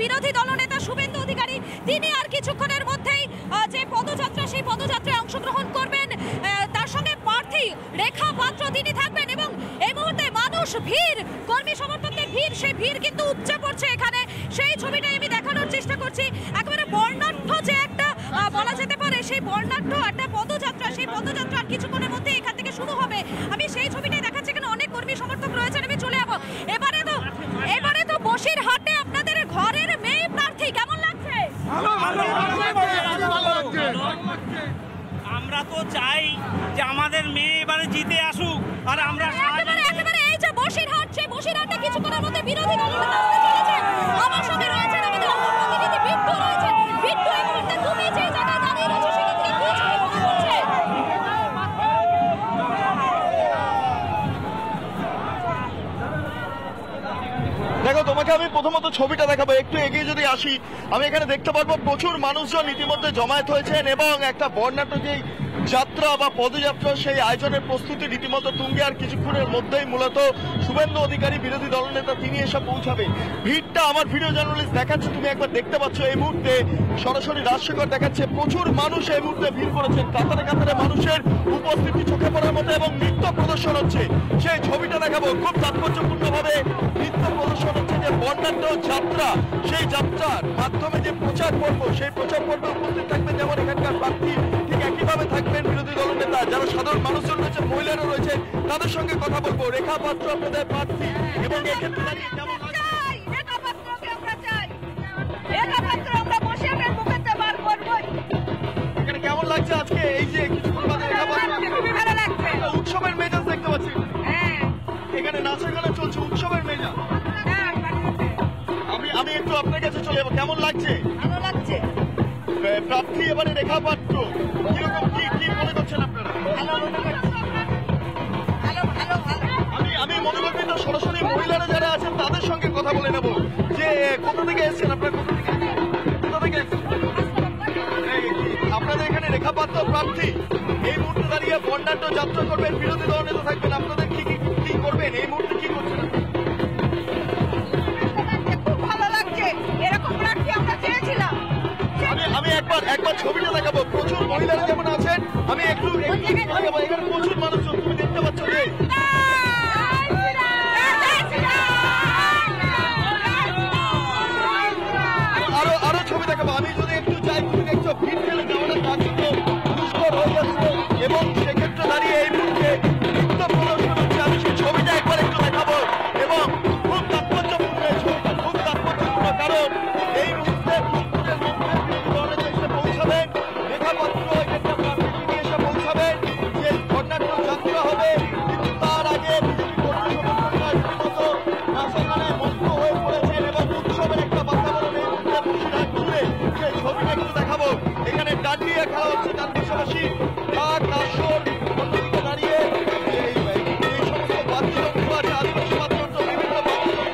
বিরোধী দলনেতা শুভেন্দু অধিকারী তিনি আর কিছুক্ষণের মধ্যেই যে পদযাত্রা সেই পদযাত্রায় অংশগ্রহণ করবেন। তার সঙ্গে প্রার্থী রেখা পাত্র তিনি থাকবেন এবং এই মুহূর্তে মানুষ ভিড়, কর্মী সমর্থকদের ভিড়, সেই ভিড় কিন্তু উপচে পড়ছে এখানে। সেই ছবিটাই আমি দেখানোর চেষ্টা করছি। একেবারে বর্ণাঢ্য যে একটা বলা যেতে পারে সেই বর্ণাঢ্য একটা পদযাত্রা, সেই পদযাত্রা কিছুক্ষণের মধ্যে এখান থেকে শুরু হবে। আমি সেই ছবিটাই দেখাচ্ছি। এখানে অনেক কর্মী সমর্থক রয়েছেন। আমি চলে যাবো এবারে তো বসিরহাটে আপনাদের ঘরের মেয়ে প্রার্থী কেমন লাগছে? আমরা তো চাই যে আমাদের মেয়ে এবারে জিতে আসুক, আর আমরা একেবারে এই যে বসিরহাট, সেই বসিরহাটে কিছুক্ষণের মধ্যে বিরোধী দলনেতা আসতে চলেছে। আমার সঙ্গে রয়েছেন আমাদের অপর প্রতিনিধি বিট্টু রয়েছেন। বিট্টু, এই মুহূর্তে তুমি যে জায়গায় দাঁড়িয়ে রয়েছো সেখান থেকে কি ছবি মনে হচ্ছে? দেখো, তোমাকে আমি প্রথমত ছবিটা দেখাবো। একটু এগিয়ে যদি আসি, আমি এখানে দেখতে পারবো প্রচুর মানুষজন ইতিমধ্যে জমায়েত হয়েছেন এবং একটা বর্ণাঢ্য যেই যাত্রা বা পদযাত্রা সেই আয়োজনের প্রস্তুতি রীতিমতো তুঙ্গে। আর কিছুক্ষণের মধ্যেই মূলত শুভেন্দু অধিকারী বিরোধী দলনেতা তিনি এসে পৌঁছাবে। ভিড়টা আমার ভিডিও জার্নালিস্ট দেখাচ্ছে, তুমি একবার দেখতে পাচ্ছ। এই মুহূর্তে সরাসরি রাজশেখর দেখাচ্ছে প্রচুর মানুষ এই মুহূর্তে ভিড় করেছেন। কাতারে কাতারে মানুষের উপস্থিতি চোখে পড়ার মতো এবং নৃত্য প্রদর্শন হচ্ছে। সেই ছবিটা দেখাবো। খুব তাৎপর্যপূর্ণভাবে নৃত্য প্রদর্শন হচ্ছে। যে বর্ণাঢ্য যাত্রা, সেই যাত্রার মাধ্যমে যে প্রচার পর্ব, সেই প্রচার পর্বে উপস্থিত থাকবেন যেমন এখানকার প্রার্থী, ঠিক একইভাবে থাকবেন বিরোধী দলনেতা। যারা সাধারণ মানুষজন রয়েছে, মহিলারা রয়েছে, তাদের সঙ্গে কথা বলবো। রেখা পাত্র আপনাদের প্রার্থী এবং এক্ষেত্রে দাঁড়িয়ে কেমন এখানে কেমন লাগছে আজকে এই যে কিছুক্ষণ বাদে রেখা পাত্র উৎসবের মেজাজ দেখতে পাচ্ছি। এখানে নাচের গানা চলছে, উৎসবের মেজাজ। আমি একটু আপনার কাছে চলে যাবো। কেমন লাগছে? ভালো লাগছে। প্রার্থী এবারে রেখা পাত্র, কিরকম কি মনে করছেন আপনারা? আমি মনোনন্দিত সরাসরি মহিলারা যারা আছেন তাদের সঙ্গে কথা বলে নেবো। যে কোথা থেকে এসছেন আপনারা? কোথা থেকে এসছেন আপনাদের? এখানে রেখা পাত্র প্রার্থী এই মুহূর্তে দাঁড়িয়ে বর্ণাঢ্য যাত্রা করবেন, বিরোধী দলনেতা থাকবেন। আপনাদের কি করবেন এই মুহূর্তে, কি করছেন? আমি একবার ছবিটা দেখাবো। প্রচুর মহিলারা যেমন আছেন, আমি একটু দেখাবো। এখানে প্রচুর মানুষজন তুমি দেখতে পাচ্ছ। যে আরো ছবি দেখাবো। আমি যদি একটু চাই, তুমি দেখছো ভিড় ঠেলে যাওয়াটা তার জন্য দুষ্কর হয়ে যাচ্ছে এবং সেক্ষেত্রে দাঁড়িয়ে এই মুহূর্তে নৃত্য প্রদর্শন হচ্ছে। আমি সেই ছবিটা একবার একটু দেখাবো এবং খুব তাৎপর্যপূর্ণ এই ছবিটা, খুব তাৎপর্যপূর্ণ। কারণ এই মুহূর্তে পৌঁছাবেন রেখা পাত্র, এখানকার প্রার্থী নিয়ে এসে পৌঁছাবেন। যে বর্ণাঢ্য যাত্রা হবে, কিন্তু তার আগে বিজেপি কর্মী সমর্থকরা রীতিমতো নাচে মুক্ত হয়ে পড়েছেন এবং উৎসবের একটা বাতাবরণ এই মুহূর্তে বসিরহাট জুড়ে। সেই ছবিটা একটু দেখাবো। এখানে ডান্ডিয়া খেলা হচ্ছে, তার পাশাপাশি ঢাক, আসর, অন্যদিকে দাঁড়িয়ে এই সমস্ত বাদ্যযন্ত্র আছে, আদিবাসী বাদ্যযন্ত্র, বিভিন্ন বাদ্যযন্ত্র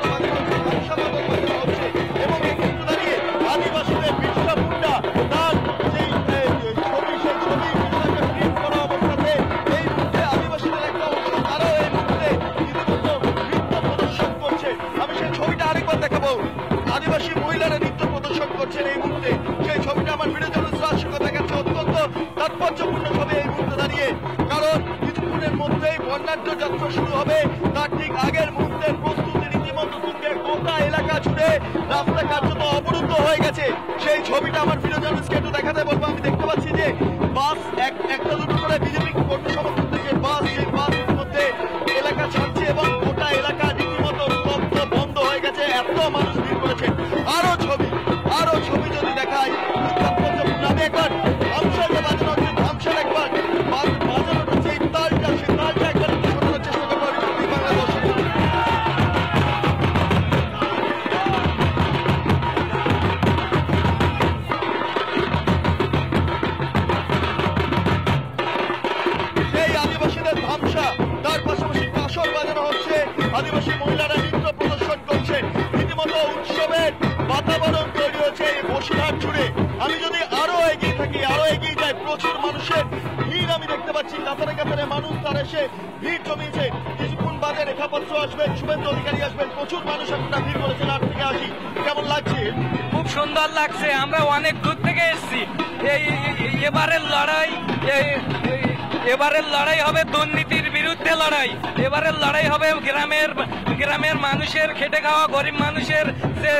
বাজানো হচ্ছে এবং এক্ষেত্রে দাঁড়িয়ে আদিবাসীদের বিরসা মুন্ডা তার সেই ছবি প্রিন্ট করা অবস্থাতে এই মুহূর্তে আদিবাসীদের একটা অংশ তারাও এই মুহূর্তে রীতিমতো নৃত্য প্রদর্শন করছে। আমি সেই ছবিটা আরেকবার দেখাবো। আদিবাসী মহিলারা নৃত্য প্রদর্শন করছেন এই মুহূর্তে। সেই ছবিটা আমার ভিডিও জার্নালিস্ট রাজশেখর দেখাচ্ছে। অত্যন্ত তাৎপর্যপূর্ণ ছবি এই মুহূর্তে দাঁড়িয়ে। কারণ কিছুক্ষণের মধ্যেই বর্ণাঢ্য যাত্রা শুরু হবে। তার ঠিক আগের মুহূর্তের প্রস্তুতি রীতিমতো তুঙ্গে। গোটা এলাকা জুড়ে রাস্তা কার্যত অবরুদ্ধ হয়ে গেছে। সেই ছবিটা আমার ভিডিও জার্নালিস্টকে একটু দেখাতে বলবো। আমি দেখতে পাচ্ছি যে বাস একটা দুটো করে বিজেপি কর্মী সমর্থকদের যে বাস, সেই বাসের মধ্যে এলাকা ছাড়ছে এবং গোটা এলাকা রীতিমতো স্তব্ধ বন্ধ হয়ে গেছে। এত মানুষ ভিড় করেছে। আরো ছবি যদি দেখায়, আমি একবার ধামসাকে বাজানো হচ্ছে। ধামসার একবার বাজানো হচ্ছে এই তালটা, সেই তালটা একবার একটু শোনানোর চেষ্টা করবো আমি বাংলা দর্শক। সেই আদিবাসীদের ধামসা, তার পাশাপাশি কাসর বাজানো হচ্ছে। আদিবাসী মহিলারা নৃত্য প্রদর্শন করছে। রীতিমতো উৎসবের বাতাবরণ তৈরি হয়েছে এই বসিরহাট জুড়ে। আমি যদি আরো এগিয়ে থাকি, আরো এগিয়ে যাই, প্রচুর মানুষের ভিড় আমি দেখতে পাচ্ছি। কাতারে কাতারে মানুষ তারা এসে ভিড় জমিয়েছে। কিছুক্ষণ বাদে রেখা পাত্র আসবেন, শুভেন্দু অধিকারী আসবেন। প্রচুর মানুষ একটা ভিড় করেছেন। 8 থেকে 80 কেমন লাগছে? সুন্দর লাগছে। আমরা অনেক দূর থেকে এসেছি। এবারের লড়াই হবে দুর্নীতির বিরুদ্ধে লড়াই। এবারের লড়াই হবে গ্রামের মানুষের, খেটে খাওয়া গরিব মানুষের যে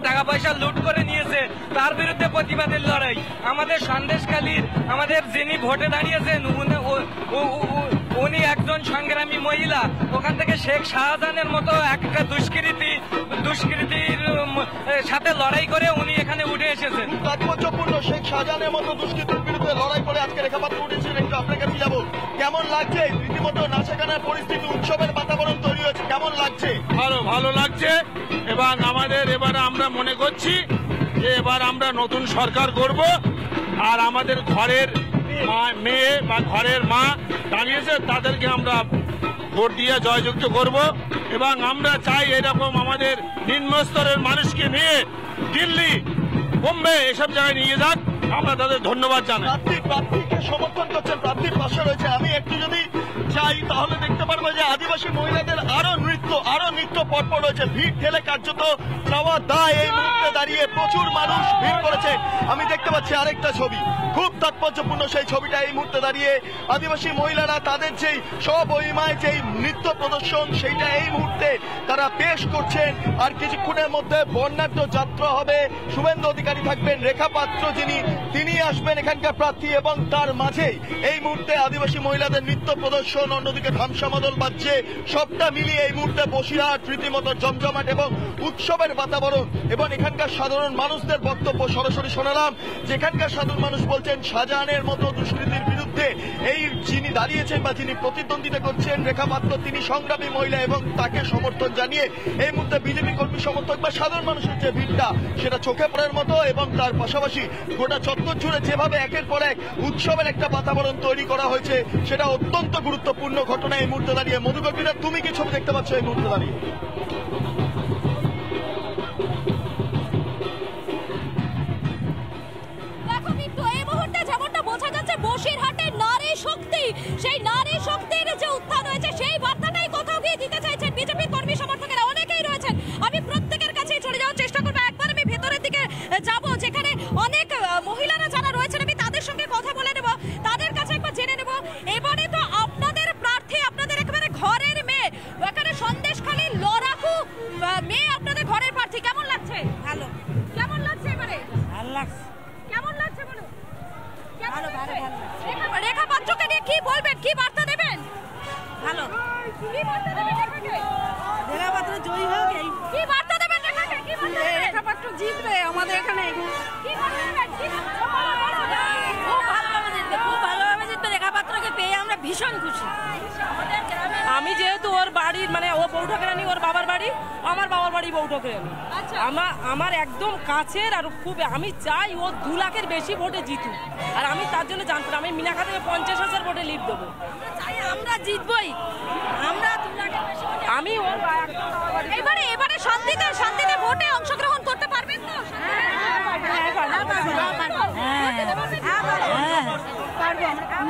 টাকা পয়সা লুট করে নিয়েছে তার বিরুদ্ধে প্রতিবাদের লড়াই। আমাদের সন্দেশখালীর আমাদের যিনি ভোটে দাঁড়িয়েছেন উনি একজন সংগ্রামী মহিলা। ওখান থেকে শেখ শাহজাহানের মতো একটা দুষ্কৃতির সাথে লড়াই করে উনি এখানে উঠে এসেছেন। তাৎপর্যপূর্ণ, শেখ শাহজাহানের মতো দুষ্কৃতির বিরুদ্ধে লড়াই করে আজকে রেখা পাত্র উঠেছেন। একটু আপনার কাছে যাবো, কেমন লাগছে? রীতিমতো নাচেগানার পরিস্থিতি, উৎসবের বাতাবরণ তৈরি হয়েছে, কেমন লাগছে? ভালো লাগছে। এবং আমাদের এবারে আমরা মনে করছি যে এবার আমরা নতুন সরকার করব, আর আমাদের ঘরের মেয়ে বা ঘরের মা দাঁড়িয়েছে তাদেরকে আমরা ভোট দিয়ে জয়যুক্ত করব। এবং আমরা চাই এরকম আমাদের নিম্ন স্তরের মানুষকে নিয়ে দিল্লি, বোম্বে এসব জায়গায় নিয়ে যাক। আমরা তাদের ধন্যবাদ জানাই। প্রার্থীকে সমর্থন করছেন, প্রার্থীর পাশে রয়েছে। আমি একটু যদি চাই তাহলে দেখতে পারবো যে আদিবাসী মহিলাদের আরো নৃত্য পরপর রয়েছে। ভিড় ঠেলে কার্যত যাওয়া দায় এই মুহূর্তে দাঁড়িয়ে প্রচুর মানুষ ভিড় করেছে। আমি দেখতে পাচ্ছি আরেকটা ছবি, খুব তাৎপর্যপূর্ণ সেই ছবিটা। এই মুহূর্তে দাঁড়িয়ে আদিবাসী মহিলারা তাদের যেই স্ববহিমায় যেই নৃত্য প্রদর্শন সেইটা এই মুহূর্তে তারা পেশ করছেন। আর কিছুক্ষণের মধ্যে বর্ণাঢ্য যাত্রা হবে। শুভেন্দু অধিকারী থাকবেন, রেখা পাত্র তিনি আসবেন এখানকার প্রার্থী, এবং তার মাঝেই এই মুহূর্তে আদিবাসী মহিলাদের নৃত্য প্রদর্শন, অন্যদিকে ধামসামাদল বাজছে। সবটা মিলিয়ে এই মুহূর্তে বসিরহাট রীতিমতো জমজমাট এবং উৎসবের বাতাবরণ। এবং এখানকার সাধারণ মানুষদের বক্তব্য সরাসরি শোনালাম, যেখানকার সাধারণ মানুষ বলছেন শাহজাহানের মতো দুষ্কৃতির বিরুদ্ধে এই যিনি দাঁড়িয়েছেন বা যিনি প্রতিদ্বন্দ্বিতা করছেন রেখা পাত্র, তিনি সংগ্রামী মহিলা এবং তাকে সমর্থন জানিয়ে এই মুহূর্তে বিজেপি কর্মী সমর্থক বা সাধারণ মানুষের যে ভিড়টা সেটা চোখে পড়ার মতো। এবং তার পাশাপাশি গোটা চত্বর জুড়ে যেভাবে একের পর এক উৎসবের একটা বাতাবরণ তৈরি করা হয়েছে সেটা অত্যন্ত গুরুত্বপূর্ণ ঘটনা এই মুহূর্তে দাঁড়িয়ে। মধুকর্মীরা, তুমি কি ছবি দেখতে পাচ্ছ এই মুহূর্তে দাঁড়িয়ে? বসিরহাটের নারী শক্তি, সেই নারী শক্তির যে উত্থান হয়েছে সেই বার্তাটাই কোথাও গিয়ে দিতে চাইছেন বিজেপি কর্মী সমর্থকেরা। অনেকেই রয়েছেন, আমি প্রত্যেকের কাছেই চলে যাওয়ার চেষ্টা করবো। একবার আমি ভেতরের দিকে যাব, যেখানে অনেক মহিলারা যারা রয়েছেন আমি তাদের সঙ্গে কথা বলে নেব, তাদের কাছে একবার জেনে নেব। এবারে তো আপনাদের প্রার্থী, আপনাদের একেবারে ঘরের মেয়ে, এখানে সন্দেশখালীর লড়াকু মেয়ে আপনাদের ঘরের প্রার্থী। কেমন লাগছে? ভালো। কেমন লাগছে এবারে? ভালো লাগছে। কেমন লাগছে বলুন? রেখা পাত্রকে নিয়ে কি বলবেন, কি বার্তা দেবেন? ভালো। কি বার্তা দেবেন রেখাকে? রেখা পাত্র জয়ী হোক, এই কি বার্তা দেবেন রেখাকে? কি বার্তা দেবেন? রেখা পাত্র জিতবে আমাদের এখানে। কি বার্তা দেবেন? খুব ভালোভাবে জিতবে। রেখা পাত্রকে পেয়ে আমরা ভীষণ খুশি। আমি যেহেতু ওর বাড়ির মানে ও বৌঠাকরানি, ওর বাবার বাড়ি, আমার বাবার বাড়ি বৌঠাকরানি, আমার একদম কাছের। আর খুব আমি চাই ও 2 লাখের বেশি ভোটে জিতুক। আর আমি তার জন্য জানতাম আমি মিনাখা থেকে 50,000 ভোটে লিড দেবো। আমরা জিতবই, আমরা 2 লাখের বেশি। আমি ওর এবারে শান্তিতে ভোটে অংশগ্রহণ করতে পারবেন তো?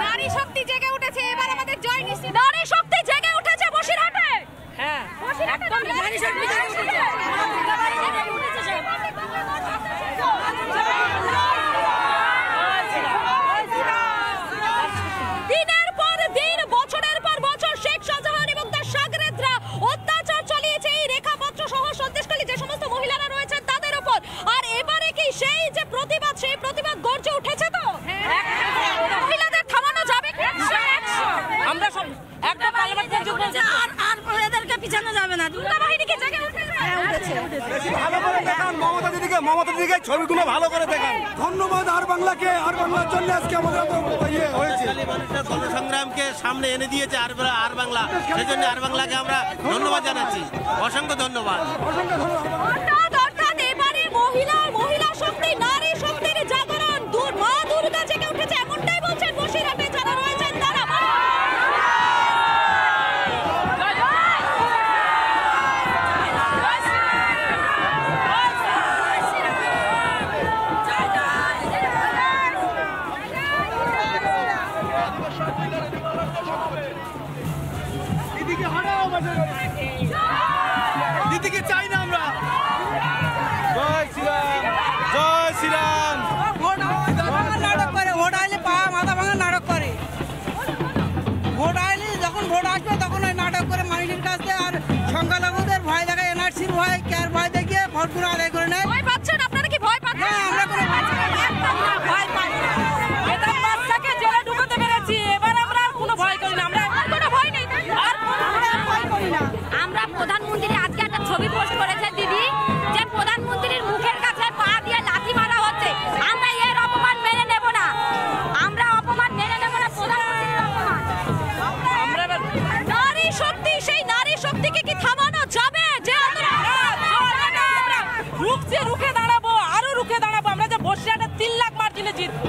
নারী শক্তি জেগে উঠেছে, এবার আমাদের জয় নিশ্চিত। নারী শক্তি জেগে উঠেছে বসিরহাটে। হ্যাঁ, একদম নারী শক্তি জেগে উঠেছে। দিনের পর দিন, বছরের পর বছর শেখ শাহজাহান এবং তার শাগরেদরা অত্যাচার চালিয়েছে এই রেখা পাত্র সহ সন্দেশখালী যে সমস্ত মহিলারা রয়েছেন তাদের উপর। আর এবারে কি সেই যে প্রতিবাদ, সেই প্রতিবাদ গর্জে উঠেছে তো? মহিলাদের থামানো যাবে? আমরা সব একটা পার্লামেন্টের যুগ বলছে আর এদেরকে পিছানো যাবে না। দুর্গা বাহিনীকে জেগে উঠেছে। ভালো করে দেখান মমতা দিদিকে ছবিগুলো ভালো করে দেখান। ধন্যবাদ আর বাংলাকে, আর বাংলার জন্য আজকে আমাদের হয়েছে। মানুষের গণসংগ্রামকে সামনে এনে দিয়েছে আর বাংলা, সেই জন্য আর বাংলাকে আমরা ধন্যবাদ জানাচ্ছি। অসংখ্য ধন্যবাদ। অর্থাৎ এবারে মহিলা শক্তি, নারী শক্তির জাগরণ, মা দুর্গা জেগে উঠেছে, এমনটাই বলছেন বসিরহাটে যারা রয়েছেন তারা। দিদিকে চাই না আমরা। কার ভয় দেখিয়ে ভোটগুলো আদায় করে নেয়। ভয় পাচ্ছেন? আপনারা কি ভয় পাচ্ছেন? আমরা কোনো ভয় পাই না। এটা বাচ্চাকে জেলে ঢুকাতে পেরেছি, এবার আমরা আর কোনো ভয় করি না। আমরা আর কোনো ভয় নেই, তাই তো? আর ভয় করি না। আমরা প্রধানমন্ত্রী আজকে একটা ছবি পোস্ট করেছে দিদি, যে প্রধানমন্ত্রীর মুখের কাছে পা দিয়ে লাথি মারা হচ্ছে। আমরা এর অপমান মেনে নেব না, আমরা অপমান মেনে নেব না, প্রধানমন্ত্রীর অপমান। আমরা এবার নারী শক্তি, সেই নারী শক্তিকে কি থামানো যাবে? যে রুখছে, রুখে দাঁড়াবো, আরো রুখে দাঁড়াবো। আমরা যে বসিরহাটে 3 লাখ মার্জিনে জিতবো।